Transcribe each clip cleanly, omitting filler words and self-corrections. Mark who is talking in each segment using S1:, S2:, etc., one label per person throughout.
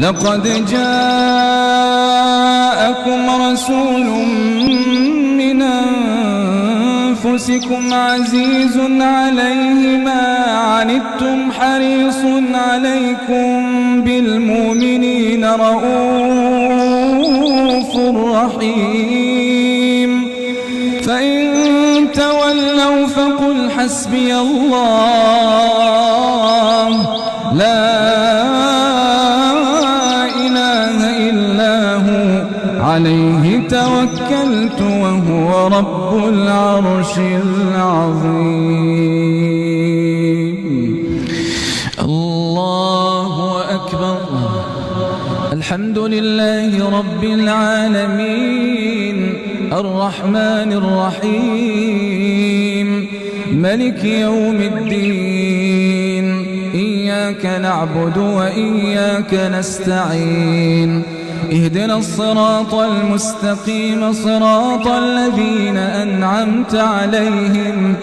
S1: لقد جاءكم رسول من أنفسكم عزيز عليه ما عنتم حريص عليكم بالمؤمنين رؤوف رحيم فإن تولوا فقل حسبي الله لا إله إلا هو عليه توكلت وهو رب العرش العظيم. الله أكبر. الحمد لله رب العالمين الرحمن الرحيم ملك يوم الدين إياك نعبد وإياك نستعين اهدنا الصراط المستقيم صراط الذين أنعمت عليهم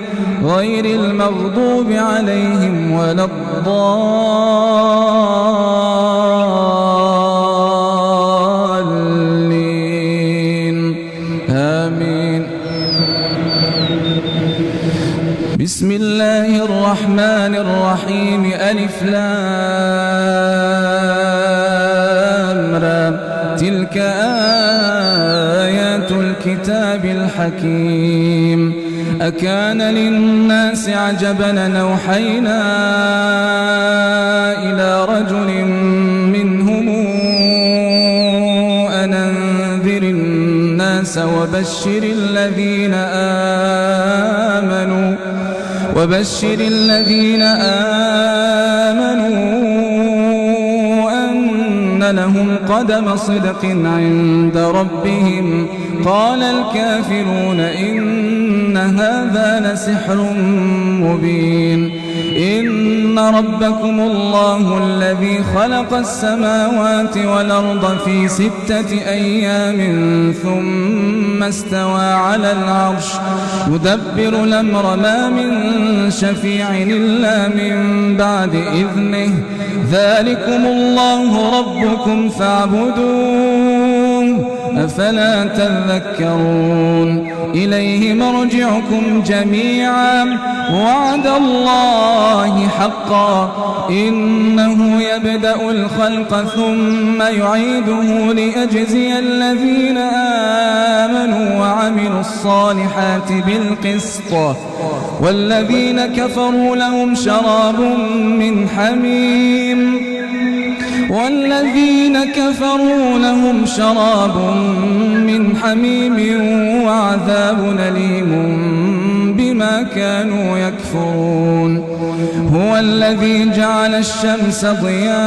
S1: غير المغضوب عليهم ولا الضالين آمين. بسم الله الرحمن الرحيم ألف لام را تلك آيات الكتاب الحكيم أكان للناس عجبا أوحينا إلى رجل منهم أن أنذر الناس وبشر الذين آمنوا أن لهم قدم صدق عند ربهم قال الكافرون إن هذا لسحر مبين إن ربكم الله الذي خلق السماوات والأرض في 6 أيام ثم استوى على العرش يدبر الأمر ما من شفيع إلا من بعد إذنه ذلكم الله ربكم فاعبدوه أفلا تذكرون إليه مرجعكم جميعا وعد الله حقا إنه يبدأ الخلق ثم يعيده ليجزي الذين آمنوا وعملوا الصالحات بالقسط والذين كفروا لهم شراب من حميم وعذاب أليم بما كانوا يكفرون هو الذي جعل الشمس ضياء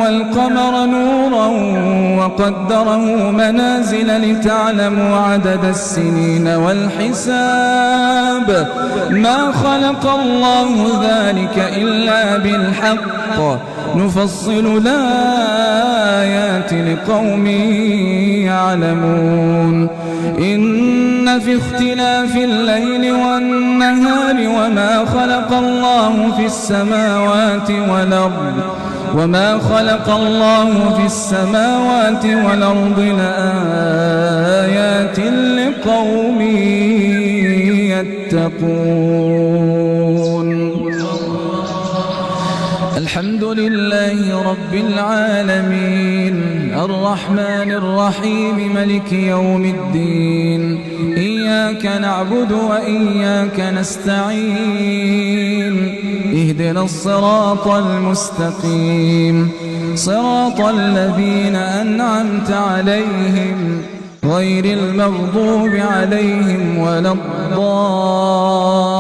S1: والقمر نورا وقدره منازل لتعلموا عدد السنين والحساب ما خلق الله ذلك إلا بالحق نفصل الآيات لقوم يعلمون إن في اختلاف الليل والنهار وما خلق الله في السماوات والأرض لآيات لقوم يتقون. الحمد لله رب العالمين الرحمن الرحيم ملك يوم الدين إياك نعبد وإياك نستعين اهدنا الصراط المستقيم صراط الذين أنعمت عليهم غير المغضوب عليهم ولا الضالين